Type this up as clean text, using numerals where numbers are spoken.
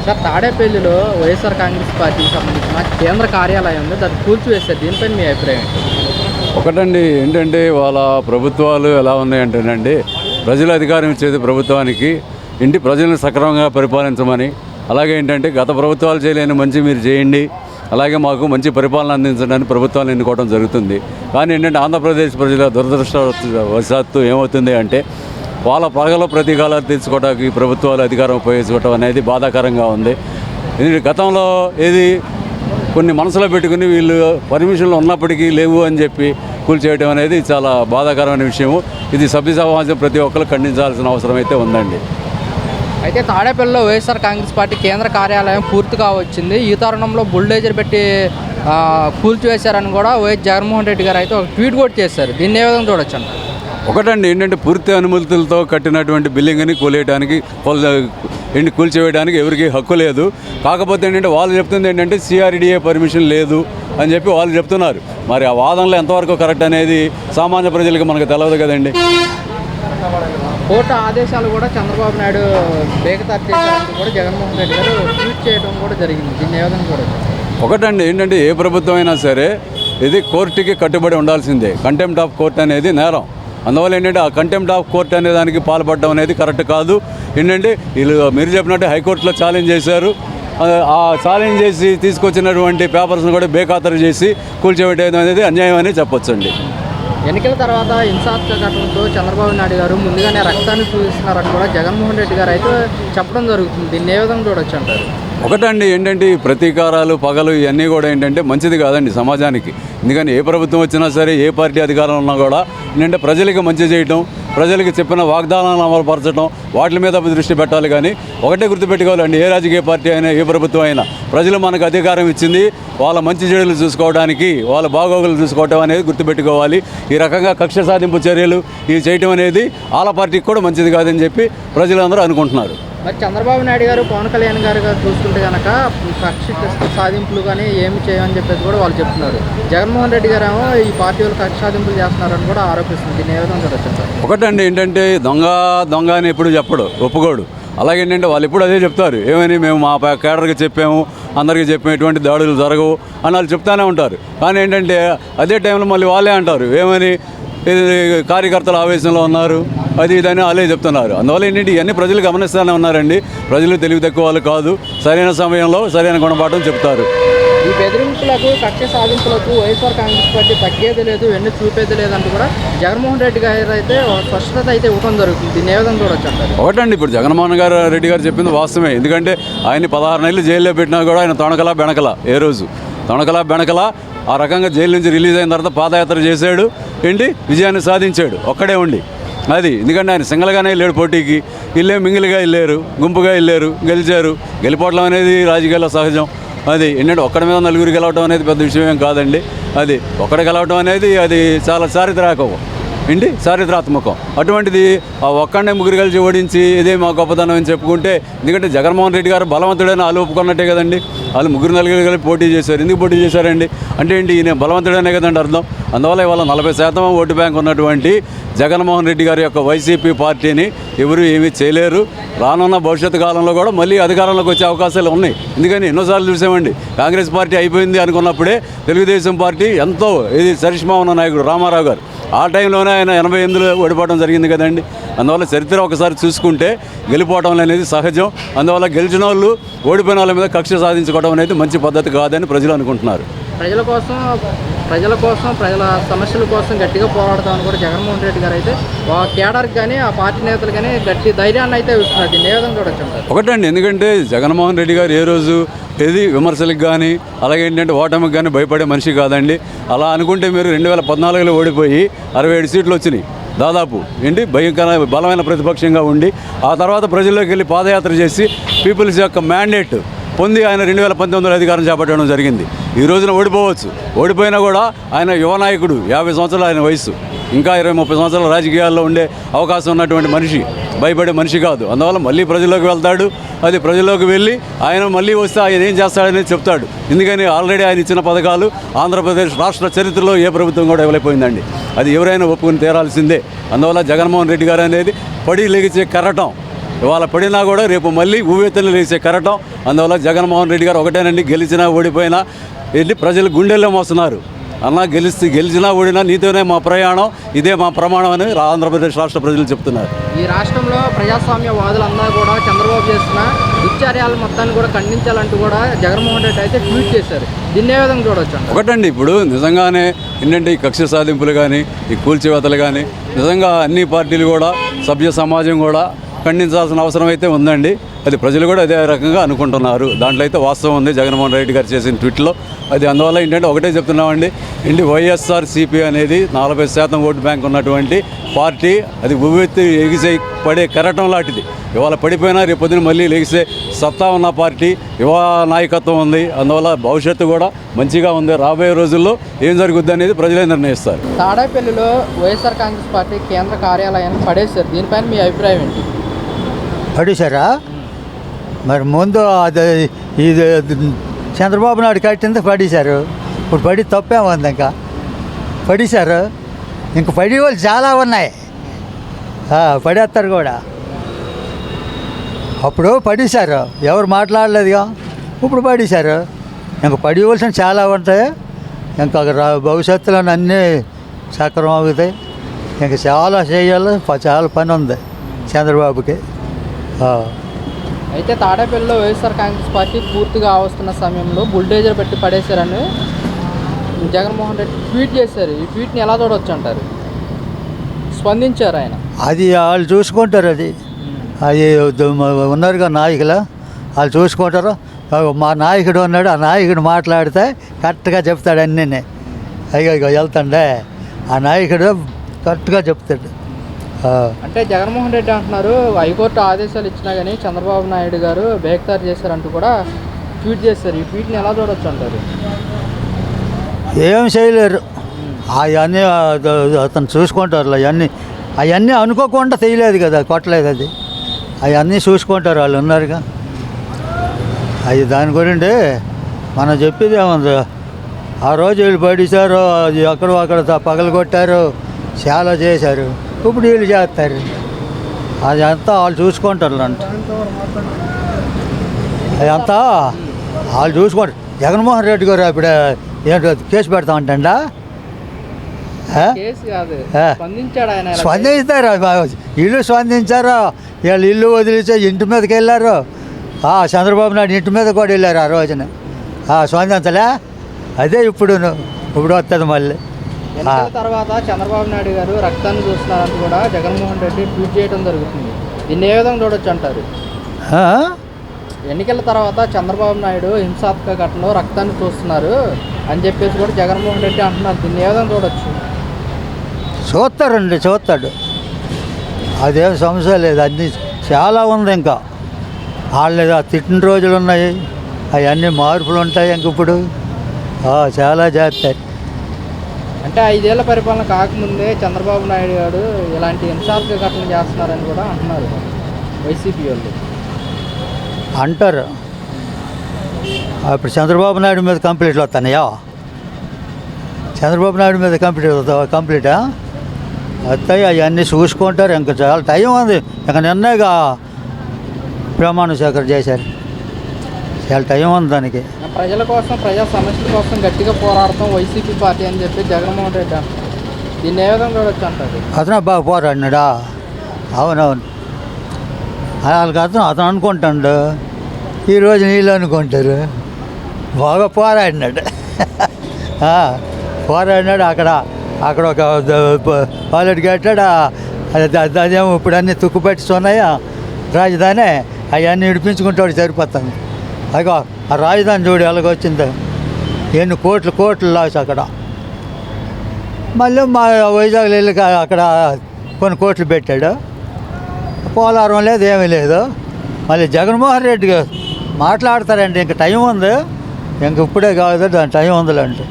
Sir తాడేపల్లిలో వైఎస్ఆర్ కాంగ్రెస్ పార్టీకి సంబంధించిన కేంద్ర కార్యాలయం ఉంది, దాన్ని కూల్చివేశారు. దీనిపైన మీ అభిప్రాయం ఏంటి? ఒకటండి, ఏంటంటే వాళ్ళ ప్రభుత్వాలు ఎలా ఉన్నాయంటేనండి, ప్రజలు అధికారం ఇచ్చేది ప్రభుత్వానికి ప్రజలను సక్రమంగా పరిపాలించమని, అలాగే ఏంటంటే గత ప్రభుత్వాలు చేయలేని మంచి మీరు చేయండి, అలాగే మాకు మంచి పరిపాలన అందించడానికి ప్రభుత్వాలు ఎన్నుకోవడం జరుగుతుంది. కానీ ఏంటంటే ఆంధ్రప్రదేశ్ ప్రజల దురదృష్టవశాత్తు ఏమవుతుంది అంటే వాళ్ళ పగల ప్రతీకారాలు తీర్చుకోవడానికి ప్రభుత్వాలు అధికారం ఉపయోగించుకోవడం అనేది బాధాకరంగా ఉంది. గతంలో కొన్ని మనసులో పెట్టుకుని వీళ్ళు పర్మిషన్లు ఉన్నప్పటికీ లేవు అని చెప్పి కూల్చేయడం అనేది చాలా బాధాకరమైన విషయము. ఇది సభ్య సమాజం ప్రతి ఒక్కరు ఖండించాల్సిన అవసరం అయితే ఉందండి. అయితే తాడేపల్లిలో వైఎస్ఆర్ కాంగ్రెస్ పార్టీ కేంద్ర కార్యాలయం పూర్తిగా వచ్చింది. ఈ తరుణంలో బుల్డేజర్ పెట్టి కూల్చివేశారని కూడా వైఎస్ జగన్మోహన్ రెడ్డి గారు అయితే ఒక ట్వీట్ కూడా చేశారు. దీన్ని ఏ విధంగా చూడొచ్చు అంట? ఒకటండి, ఏంటంటే పూర్తి అనుమతులతో కట్టినటువంటి బిల్డింగ్ని కూల్చివేయడానికి ఎవరికి హక్కు లేదు. కాకపోతే ఏంటంటే వాళ్ళు చెప్తుంది ఏంటంటే సిఆర్డీఏ పర్మిషన్ లేదు అని చెప్పి వాళ్ళు చెప్తున్నారు. మరి ఆ వాదనలో ఎంతవరకు కరెక్ట్ అనేది సామాన్య ప్రజలకు మనకు తెలియదు కదండి. కోర్టు ఆదేశాలు కూడా చంద్రబాబు నాయుడు బేఖతారు చేశారని కూడా జగన్మోహన్ రెడ్డి గారు ట్వీట్ చేయడం కూడా జరిగింది. దీన్ని ఏ విధంగా చూడొచ్చు? ఒకటండి, ఏంటంటే ఏ ప్రభుత్వం అయినా సరే ఇది కోర్టుకి కట్టుబడి ఉండాల్సిందే. కంటెంప్ట్ ఆఫ్ కోర్ట్ అనేది నేరం. అందువల్ల ఏంటంటే ఆ కంటెంప్ట్ ఆఫ్ కోర్ట్ అనే దానికి పాల్పడడం అనేది కరెక్ట్ కాదు. ఏంటంటే వీళ్ళు మీరు చెప్పినట్టు హైకోర్టులో ఛాలెంజ్ చేశారు. ఆ ఛాలెంజ్ చేసి తీసుకొచ్చినటువంటి పేపర్స్ని కూడా బేఖాతరు చేసి కూల్చివేయడం అనేది అన్యాయం అని చెప్పొచ్చండి. ఎన్నికల తర్వాత హింసాత్మక ఘటనతో చంద్రబాబు నాయుడు గారు ముందుగానే రక్తాన్ని చూపిస్తున్నారని కూడా జగన్మోహన్ రెడ్డి గారు అయితే చెప్పడం జరుగుతుంది. దీన్ని ఏ విధంగా చూడొచ్చు అంటారు? ఒకటండి, ఏంటంటే ఈ ప్రతీకారాలు పగలు ఇవన్నీ కూడా ఏంటంటే మంచిది కాదండి సమాజానికి. ఎందుకని ఏ ప్రభుత్వం వచ్చినా సరే, ఏ పార్టీ అధికారం ఉన్నా కూడా ఏంటంటే ప్రజలకి మంచి చేయటం, ప్రజలకు చెప్పిన వాగ్దానాలను అమలుపరచడం, వాటి మీద దృష్టి పెట్టాలి. కానీ ఒకటే గుర్తుపెట్టుకోవాలండి, ఏ రాజకీయ పార్టీ అయినా ఏ ప్రభుత్వం అయినా ప్రజలు మనకు అధికారం ఇచ్చింది వాళ్ళ మంచి చెడులు చూసుకోవడానికి, వాళ్ళ బాగోగులు చూసుకోవడం అనేది గుర్తుపెట్టుకోవాలి. ఈ రకంగా కక్ష సాధింపు చర్యలు ఇవి చేయటం అనేది వాళ్ళ పార్టీకి కూడా మంచిది కాదని చెప్పి ప్రజలందరూ అనుకుంటున్నారు. మరి చంద్రబాబు నాయుడు గారు, పవన్ కళ్యాణ్ గారు చూసుకుంటే కనుక కక్ష సాధింపులు కానీ ఏమి చేయమని చెప్పేసి కూడా వాళ్ళు చెప్తున్నారు. జగన్మోహన్ రెడ్డి గారు ఏమో ఈ పార్టీ వాళ్ళు కక్ష సాధింపులు చేస్తున్నారని కూడా ఆరోపిస్తుంది. దీన్ని ఏ విధంగా చూడొచ్చు? ఒకటండి, ఏంటంటే దొంగ అని ఎప్పుడు చెప్పడు, ఒప్పుకోడు. అలాగే ఏంటంటే వాళ్ళు ఎప్పుడు అదే చెప్తారు, ఏమని మేము మా కేడర్కి చెప్పాము, అందరికీ చెప్పాము, ఎటువంటి దాడులు జరగవు అని వాళ్ళు చెప్తానే ఉంటారు. కానీ ఏంటంటే అదే టైంలో మళ్ళీ వాళ్ళే అంటారు, ఏమని కార్యకర్తలు ఆవేశంలో ఉన్నారు, అది ఇదని వాళ్ళే చెప్తున్నారు. అందువల్ల ఏంటంటే ఇవన్నీ ప్రజలు గమనిస్తూనే ఉన్నారండి. ప్రజలు తెలివి తక్కువ వాళ్ళు కాదు, సరైన సమయంలో సరైన గుణపాఠం చెప్తారు. ఈ బెదిరింపులకు, కక్ష సాధింపులకు వైఎస్ఆర్ కాంగ్రెస్ పార్టీ తగ్గేది లేదు, వెన్ను చూపేది లేదంటూ కూడా జగన్మోహన్ రెడ్డి గారు అయితే స్పష్టత అయితే ఇవ్వడం జరుగుతుంది. దీన్ని ఏ విధంగా చూడొచ్చు అంటారు? ఒకటండి, ఇప్పుడు జగన్మోహన్ రెడ్డి గారు చెప్పింది వాస్తవమే. ఎందుకంటే ఆయన 16 నెలలు జైల్లో పెట్టినా కూడా ఆయన తొణకలా బెణకలా, ఏ రోజు తొణకలా బెణకలా ఆ రకంగా జైలు నుంచి రిలీజ్ అయిన తర్వాత పాదయాత్ర చేశాడు, విజయాన్ని సాధించాడు ఒక్కడే ఉండి. అది ఎందుకంటే ఆయన సింగల్గానే వెళ్ళాడు పోటీకి, వీళ్ళే మింగిలిగా వెళ్ళారు, గుంపుగా వెళ్ళారు, గెలిచారు. గెలిపోవడం అనేది రాజకీయాల్లో సహజం. అది ఏంటంటే ఒక్కడి మీద నలుగురు గెలవడం అనేది పెద్ద విషయం ఏం కాదండి. అది ఒక్కడి గెలవడం అనేది అది చాలా చారిత్రాత్మకం. అటువంటిది ఆ ఒక్కడే ముగ్గురు కలిసి ఓడించి ఇదే మా గొప్పతనం అని చెప్పుకుంటే, ఎందుకంటే జగన్మోహన్ రెడ్డి గారు బలవంతుడని వాళ్ళు ఒప్పుకున్నట్టే కదండి. వాళ్ళు ముగ్గురు నలుగురు కలిసి పోటీ చేశారు. ఎందుకు పోటీ చేశారండి అంటే ఈయన బలవంతుడనే కదండి అర్థం. అందువల్ల ఇవాళ 40% ఓటు బ్యాంక్ ఉన్నటువంటి జగన్మోహన్ రెడ్డి గారి యొక్క వైసీపీ పార్టీని ఎవరు ఏమీ చేయలేరు. రానున్న భవిష్యత్తు కాలంలో కూడా మళ్ళీ అధికారంలోకి వచ్చే అవకాశాలు ఉన్నాయి. ఎందుకని ఎన్నోసార్లు చూసామండి, కాంగ్రెస్ పార్టీ అయిపోయింది అనుకున్నప్పుడే తెలుగుదేశం పార్టీ ఎంతో చరిష్మా ఉన్న నాయకుడు రామారావు గారు, ఆ టైంలోనే ఆయన 88లో ఓడిపోవడం జరిగింది కదండి. అందువల్ల చరిత్ర ఒకసారి చూసుకుంటే గెలిపోవడం అనేది సహజం. అందువల్ల గెలిచిన వాళ్ళు ఓడిపోయిన వాళ్ళ మీద కక్ష సాధించుకోవడం అనేది మంచి పద్ధతి కాదని ప్రజలు అనుకుంటున్నారు. ప్రజల కోసం ప్రజల సమస్యల కోసం గట్టిగా పోరాడతామని కూడా జగన్మోహన్ రెడ్డి గారు అయితే కేడర్కి కానీ ఆ పార్టీ నేతలు కానీ గట్టి ధైర్యాన్ని అయితే ఇస్తున్నారు. దీన్ని ఏ విధంగా చూడొచ్చు? ఒకటండి, ఎందుకంటే జగన్మోహన్ రెడ్డి గారు ఏ రోజు విమర్శలకు కానీ అలాగే ఏంటంటే ఓటమికి కానీ భయపడే మనిషి కాదండి. అలా అనుకుంటే మీరు 2014లో ఓడిపోయి 67 సీట్లు వచ్చినాయి దాదాపు, బలమైన ప్రతిపక్షంగా ఉండి ఆ తర్వాత ప్రజల్లోకి వెళ్ళి పాదయాత్ర చేసి పీపుల్స్ యొక్క మ్యాండేట్ పొంది ఆయన 2019లో అధికారం చేపట్టడం జరిగింది. ఈ రోజున ఓడిపోవచ్చు, ఓడిపోయినా కూడా ఆయన యువ నాయకుడు, 50 సంవత్సరాలు ఆయన వయసు, ఇంకా 20-30 సంవత్సరాల రాజకీయాల్లో ఉండే అవకాశం ఉన్నటువంటి మనిషి, భయపడే మనిషి కాదు. అందువల్ల మళ్ళీ ప్రజల్లోకి వెళ్తాడు. అది ప్రజల్లోకి వెళ్ళి ఆయన మళ్ళీ వస్తే ఆయన ఏం చేస్తాడనేది చెప్తాడు. ఎందుకని ఆల్రెడీ ఆయన ఇచ్చిన పథకాలు ఆంధ్రప్రదేశ్ రాష్ట్ర చరిత్రలో ఏ ప్రభుత్వం కూడా ఇవ్వలేకపోయిందండి. అది ఎవరైనా ఒప్పుకుని తీరాల్సిందే. అందువల్ల జగన్మోహన్ రెడ్డి గారు అనేది పడి లెగిచే కెరటం, ఇవాళ పడినా కూడా రేపు మళ్ళీ ఊవెత్తులు లేసే కరటం. అందువల్ల జగన్మోహన్ రెడ్డి గారు ఒకటేనండి, గెలిచినా ఓడిపోయినా వెళ్ళి ప్రజలు గుండెల్లో మోస్తున్నారు. అన్న గెలిచినా ఓడినా నీతోనే మా ప్రయాణం, ఇదే మా ప్రమాణం అని ఆంధ్రప్రదేశ్ రాష్ట్ర ప్రజలు చెప్తున్నారు. ఈ రాష్ట్రంలో ప్రజాస్వామ్యవాదులందరూ కూడా చంద్రబాబు చేసిన దుశ్చర్యాల మొత్తాన్ని కూడా ఖండించాలంటూ కూడా జగన్మోహన్ రెడ్డి అయితే ట్వీట్ చేశారు. దీన్ని ఏ విధంగా చూడొచ్చు అంట? ఒకటండి, ఇప్పుడు నిజంగానే ఏంటంటే ఈ కక్ష సాధింపులు కానీ ఈ కూల్చివేతలు కానీ నిజంగా అన్ని పార్టీలు కూడా సభ్య సమాజం కూడా ఖండించాల్సిన అవసరం అయితే ఉందండి. అది ప్రజలు కూడా అదే రకంగా అనుకుంటున్నారు. దాంట్లో అయితే వాస్తవం ఉంది జగన్మోహన్ రెడ్డి గారు చేసిన ట్వీట్లో. అది అందువల్ల ఏంటంటే ఒకటే చెప్తున్నామండి, వైఎస్ఆర్సీపీ అనేది 40% ఓటు బ్యాంక్ ఉన్నటువంటి పార్టీ. అది ఉవ్వెత్తి ఎగిసే పడే కెరటం లాంటిది. ఇవాళ పడిపోయినా రేపు పొద్దున మళ్ళీ లెగిసే సత్తా ఉన్న పార్టీ, యువ నాయకత్వం ఉంది. అందువల్ల భవిష్యత్తు కూడా మంచిగా ఉంది. రాబోయే రోజుల్లో ఏం జరుగుద్ది అనేది ప్రజలే నిర్ణయిస్తారు. తాడేపల్లిలో వైఎస్ఆర్ కాంగ్రెస్ పార్టీ కేంద్ర కార్యాలయాన్ని పడేశారు. దీనిపైన మీ అభిప్రాయం ఏంటి? పడేశారా? మరి ముందు అది ఇది చంద్రబాబు నాయుడు కట్టింది పడేశారు. ఇప్పుడు పడి తప్పేముంది, ఇంకా పడేశారు. ఇంక పడి వాళ్ళు చాలా ఉన్నాయి, పడేస్తారు కూడా. అప్పుడు పడేశారు, ఎవరు మాట్లాడలేదుగా, ఇప్పుడు పడేశారు. ఇంక పడివలసిన చాలా ఉంటాయి. ఇంకా భవిష్యత్తులో అన్నీ సక్రమం అవుతాయి. ఇంక చాలా చేయాలి, చాలా పని ఉంది చంద్రబాబుకి. అయితే తాడేపల్లిలో వైఎస్ఆర్ కాంగ్రెస్ పార్టీ పూర్తిగా వస్తున్న సమయంలో బుల్డేజర్ పెట్టి పడేశారని జగన్మోహన్ రెడ్డి ట్వీట్ చేశారు. ఈ ట్వీట్ని ఎలా చూడవచ్చు అంటారు? స్పందించారు ఆయన. అది వాళ్ళు చూసుకుంటారు. అది ఉన్నారుగా నాయకులు, వాళ్ళు చూసుకుంటారు. మా నాయకుడు ఉన్నాడు, ఆ నాయకుడు మాట్లాడితే కరెక్ట్గా చెప్తాడు అన్నీ. అయ్యో వెళ్తాండే ఆ నాయకుడు కరెక్ట్గా చెప్తాడు. అంటే జగన్మోహన్ రెడ్డి అంటున్నారు హైకోర్టు ఆదేశాలు ఇచ్చినా కానీ చంద్రబాబు నాయుడు గారు బేఖతారు చేశారంటూ కూడా ట్వీట్ చేశారు. ఈ ట్వీట్ని ఎలా చూడొచ్చు అంటారు? ఏం చేయలేరు, అవన్నీ అతను చూసుకుంటారు. అవన్నీ అనుకోకుండా తెలియలేదు కదా, కొట్టలేదు. అది అవన్నీ చూసుకుంటారు, వాళ్ళు ఉన్నారుగా. అది దాని గురించి మనం చెప్పేది ఏముంది. ఆ రోజు వీళ్ళు పడిశారు, అది అక్కడ పగలు కొట్టారు, చాలా చేశారు. ఇప్పుడు వీళ్ళు చేస్తారు. అది అంతా వాళ్ళు చూసుకుంటారు. అదంతా వాళ్ళు చూసుకుంటారు. జగన్మోహన్ రెడ్డి గారు ఇప్పుడు ఏంటో కేసు పెడతామంటండా? స్పందిస్తారు, ఇల్లు స్పందించారు. వీళ్ళు ఇల్లు వదిలితే ఇంటి మీదకి వెళ్ళారు. చంద్రబాబు నాయుడు ఇంటి మీద కూడా వెళ్ళారు ఆ రోజున. స్పందించలే. అదే ఇప్పుడు వస్తుంది మళ్ళీ. ఎన్నికల తర్వాత చంద్రబాబు నాయుడు గారు రక్తాన్ని చూస్తున్నారంటూ కూడా జగన్మోహన్ రెడ్డి ట్వీట్ చేయడం జరుగుతుంది. దీన్ని ఏ విధంగా చూడొచ్చు అంటారు? ఎన్నికల తర్వాత చంద్రబాబు నాయుడు హింసాత్మక ఘటనలో రక్తాన్ని చూస్తున్నారు అని చెప్పేసి కూడా జగన్మోహన్ రెడ్డి అంటున్నారు. దీన్ని ఏ విధంగా చూడొచ్చు? చూస్తాడు. అదేం సమస్య లేదు. అన్నీ చాలా ఉంది. ఇంకా వాళ్ళు తిట్టిన రోజులు ఉన్నాయి, అవన్నీ మార్పులు ఉంటాయి. ఇంక ఇప్పుడు చాలా చేస్తారు. అంటే 5 ఏళ్ల పరిపాలన కాకముందే చంద్రబాబు నాయుడు గారు ఇలాంటి హింసాత్మక ఘటనలు చేస్తున్నారని కూడా అంటున్నారు వైసీపీ వాళ్ళు. అంటారు. ఇప్పుడు చంద్రబాబు నాయుడు మీద కంప్లీట్లు వస్తానయా? చంద్రబాబు నాయుడు మీద కంప్లీటా వస్తాయి. అవన్నీ చూసుకుంటారు. ఇంకా చాలా టైం ఉంది. ఇంకా నిన్నగా ప్రమాణ స్వీకారం చేశారు. చాలా టైం ఉంది దానికి. ప్రజల కోసం, ప్రజా సమస్యల కోసం గట్టిగా పోరాడతాం వైసీపీ పార్టీ అని చెప్పి జగన్మోహన్ రెడ్డి అంటారు. దీన్ని ఏ విధంగా చూడొచ్చు అంటారు? అతను బాగా పోరాడినాడా? అవునవును. వాళ్ళకి అతను అనుకుంటాడు, ఈరోజు నీళ్ళు అనుకుంటారు. బాగా పోరాడినాడు. అక్కడ ఒక పాలెట్ కట్టాడు. అదేమో ఇప్పుడు అన్నీ తుక్కుపెట్టుతున్నాయా రాజధాని, అవన్నీ విడిపించుకుంటాడు సరిపోతుంది. అగో ఆ రాజధాని చూడు ఎలాగొచ్చింది, ఎన్ని కోట్లు లాస్ అక్కడ. మళ్ళీ మా వైజాగ్లో వెళ్ళి అక్కడ కొన్ని కోట్లు పెట్టాడు. పోలవరం లేదు, ఏమీ లేదు. మళ్ళీ జగన్మోహన్ రెడ్డి మాట్లాడతారండి. ఇంక టైం ఉంది, ఇంక ఇప్పుడే కాదు, దాని టైం ఉందిలేండి.